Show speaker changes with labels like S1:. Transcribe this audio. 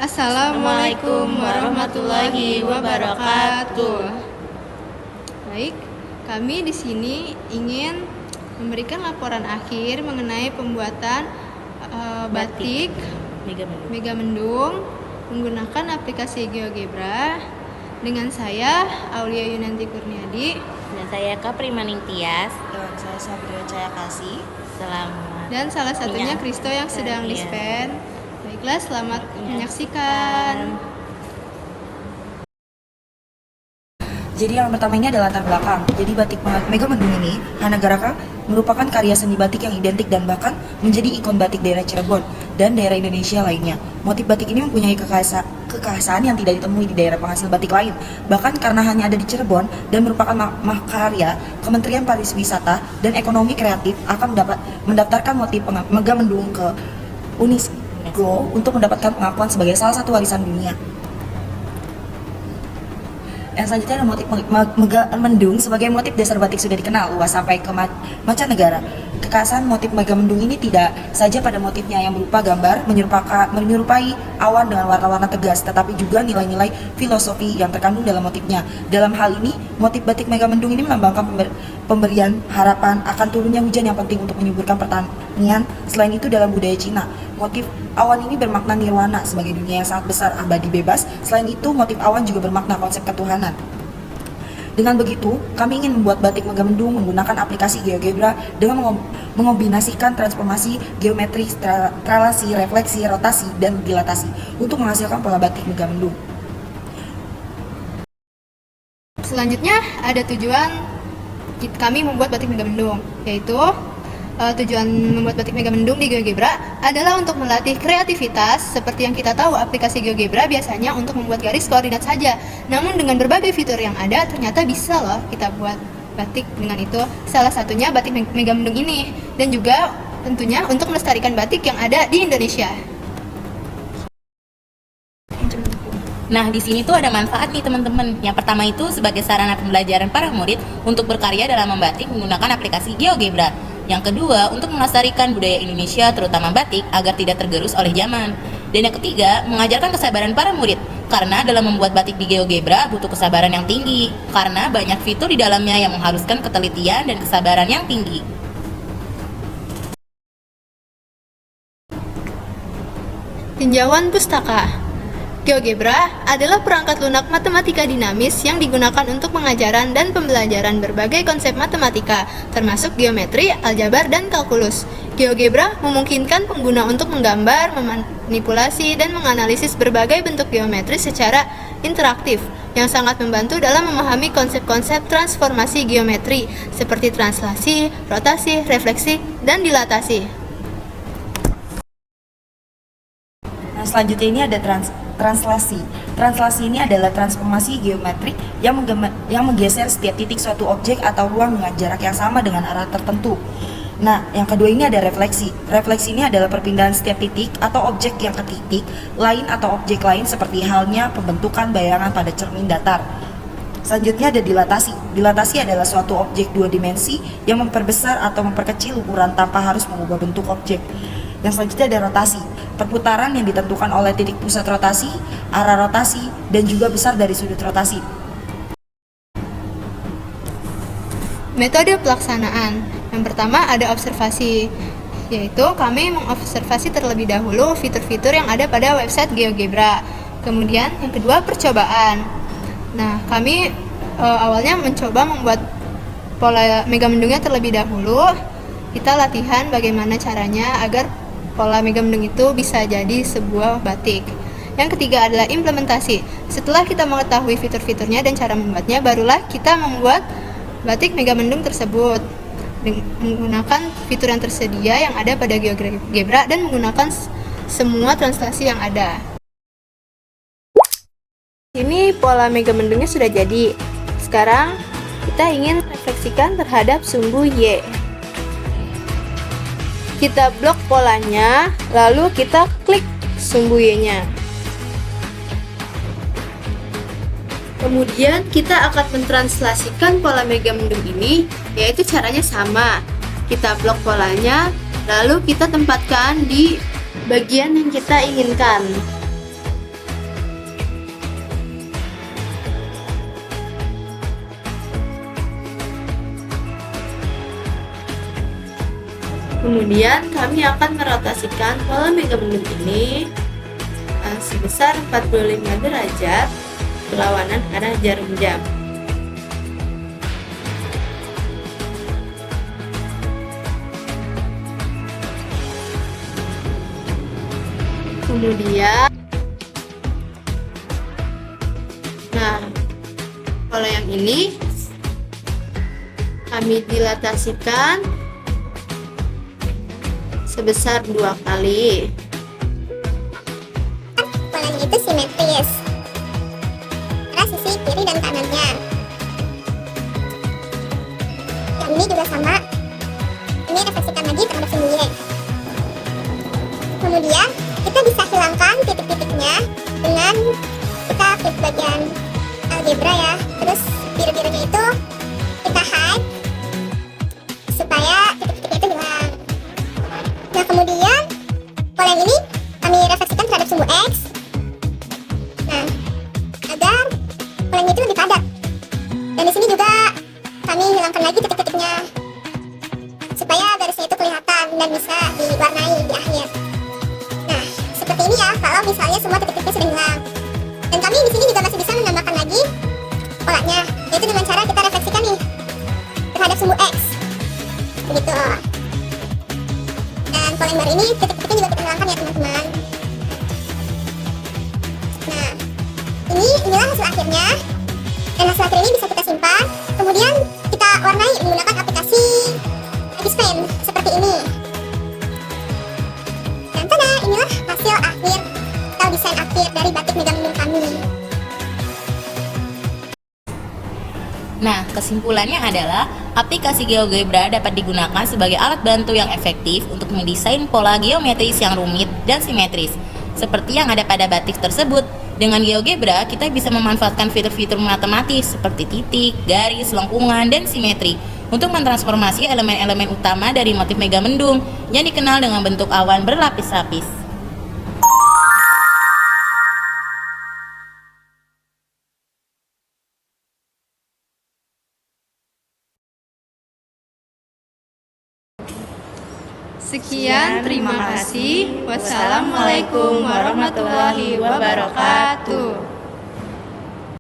S1: Assalamualaikum warahmatullahi wabarakatuh. Baik, kami di sini ingin memberikan laporan akhir mengenai pembuatan batik Megamendung menggunakan aplikasi GeoGebra dengan saya Aulia Yunanti Kurniadi
S2: dan saya Kapri Maning Tias
S3: dan saya Sabria Caya Kasih.
S2: Selamat
S1: dan salah satunya Kristo yang sedang dispen. Baiklah, selamat menyaksikan.
S3: Jadi yang pertama ini adalah latar belakang. Jadi batik Megamendung ini, Hanagaraka, merupakan karya seni batik yang identik dan bahkan menjadi ikon batik daerah Cirebon dan daerah Indonesia lainnya. Motif batik ini mempunyai kekhasan yang tidak ditemui di daerah penghasil batik lain. Bahkan karena hanya ada di Cirebon dan merupakan mahakarya, Kementerian Pariwisata dan Ekonomi Kreatif akan mendaftarkan motif Megamendung ke UNESCO untuk mendapatkan pengakuan sebagai salah satu warisan dunia. Yang selanjutnya ada motif Megamendung sebagai motif dasar batik sudah dikenal luas sampai ke mancanegara. Kekhasan motif Megamendung ini tidak saja pada motifnya yang berupa gambar menyerupai awan dengan warna-warna tegas, tetapi juga nilai-nilai filosofi yang terkandung dalam motifnya. Dalam hal ini, motif batik Megamendung ini melambangkan pemberian harapan akan turunnya hujan yang penting untuk menyuburkan pertanian. Selain itu, dalam budaya Cina, motif awan ini bermakna nirwana sebagai dunia yang sangat besar, abadi, bebas. Selain itu, motif awan juga bermakna konsep ketuhanan. Dengan begitu, kami ingin membuat batik Megamendung menggunakan aplikasi GeoGebra dengan mengombinasikan transformasi geometri, tralasi, refleksi, rotasi, dan dilatasi untuk menghasilkan pola batik Megamendung.
S1: Selanjutnya ada tujuan kami membuat batik Megamendung, yaitu tujuan membuat batik Megamendung di GeoGebra adalah untuk melatih kreativitas. Seperti yang kita tahu, aplikasi GeoGebra biasanya untuk membuat garis koordinat saja. Namun dengan berbagai fitur yang ada, ternyata bisa loh kita buat batik dengan itu. Salah satunya batik Megamendung ini, dan juga tentunya untuk melestarikan batik yang ada di Indonesia.
S2: Nah, di sini tuh ada manfaat nih teman-teman. Yang pertama itu sebagai sarana pembelajaran para murid untuk berkarya dalam membatik menggunakan aplikasi GeoGebra. Yang kedua, untuk melestarikan budaya Indonesia terutama batik agar tidak tergerus oleh zaman. Dan yang ketiga, mengajarkan kesabaran para murid. Karena dalam membuat batik di GeoGebra butuh kesabaran yang tinggi. Karena banyak fitur di dalamnya yang mengharuskan ketelitian dan kesabaran yang tinggi.
S1: Tinjauan pustaka. GeoGebra adalah perangkat lunak matematika dinamis yang digunakan untuk pengajaran dan pembelajaran berbagai konsep matematika, termasuk geometri, aljabar, dan kalkulus. GeoGebra memungkinkan pengguna untuk menggambar, memanipulasi, dan menganalisis berbagai bentuk geometri secara interaktif, yang sangat membantu dalam memahami konsep-konsep transformasi geometri, seperti translasi, rotasi, refleksi, dan dilatasi.
S3: Nah, selanjutnya ini ada translasi. Translasi ini adalah transformasi geometrik yang menggeser setiap titik suatu objek atau ruang dengan jarak yang sama dengan arah tertentu. Nah, yang kedua ini ada refleksi. Refleksi ini adalah perpindahan setiap titik atau objek yang ke titik lain atau objek lain seperti halnya pembentukan bayangan pada cermin datar. Selanjutnya ada dilatasi. Dilatasi adalah suatu objek dua dimensi yang memperbesar atau memperkecil ukuran tanpa harus mengubah bentuk objek. Yang selanjutnya ada rotasi. Perputaran yang ditentukan oleh titik pusat rotasi, arah rotasi, dan juga besar dari sudut rotasi.
S1: Metode pelaksanaan. Yang pertama ada observasi, yaitu kami mengobservasi terlebih dahulu fitur-fitur yang ada pada website GeoGebra. Kemudian yang kedua percobaan. Nah, kami awalnya mencoba membuat pola Megamendungnya terlebih dahulu. Kita latihan bagaimana caranya agar pola Megamendung itu bisa jadi sebuah batik. Yang ketiga adalah implementasi. Setelah kita mengetahui fitur-fiturnya dan cara membuatnya, barulah kita membuat batik Megamendung tersebut menggunakan fitur yang tersedia yang ada pada GeoGebra dan menggunakan semua translasi yang ada. Ini pola Megamendungnya sudah jadi. Sekarang kita ingin refleksikan terhadap sumbu Y. Kita blok polanya, lalu kita klik sumbu Y-nya. Kemudian kita akan mentranslasikan pola Megamendung ini, yaitu caranya sama. Kita blok polanya, lalu kita tempatkan di bagian yang kita inginkan. Kemudian kami akan merotasikan pola megamendung ini sebesar 45 derajat berlawanan arah jarum jam. Kemudian, pola yang ini kami dilatasikan sebesar 2 kali.
S4: Polanya itu simetris antara sisi kiri dan kanannya. Yang ini juga sama. Ini refleksikan lagi terhadap sumbu Y. Kemudian kita bisa hilangkan titik-titiknya dengan kita klik bagian algebra ya. Terus biru-birunya itu kita hide supaya titik-titiknya itu hilang. Nah, kemudian pola yang ini kami refleksikan terhadap sumbu X. Nah, agar polanya itu lebih padat. Dan di sini juga kami hilangkan lagi titik-titiknya supaya garisnya itu kelihatan dan bisa diwarnai di akhir. Nah, seperti ini ya kalau misalnya semua titik-titiknya sudah hilang. Dan kami di sini juga masih bisa menambahkan lagi polanya, yaitu dengan cara kita refleksikan nih terhadap sumbu X. Begitu. Dan pola yang baru ini titik-titiknya juga kita hilangkan ya teman-teman. Nah, inilah hasil akhirnya. Dan hasil akhir ini bisa kita simpan, kemudian kita warnai menggunakan aplikasi Edispan seperti ini. Dan tada, inilah hasil akhir atau desain akhir dari batik megamendung kami.
S2: Nah, kesimpulannya adalah aplikasi GeoGebra dapat digunakan sebagai alat bantu yang efektif untuk mendesain pola geometris yang rumit dan simetris, seperti yang ada pada batik tersebut. Dengan GeoGebra, kita bisa memanfaatkan fitur-fitur matematis seperti titik, garis, lengkungan, dan simetri untuk mentransformasi elemen-elemen utama dari motif megamendung yang dikenal dengan bentuk awan berlapis-lapis.
S1: Sekian, terima kasih. Wassalamualaikum warahmatullahi wabarakatuh.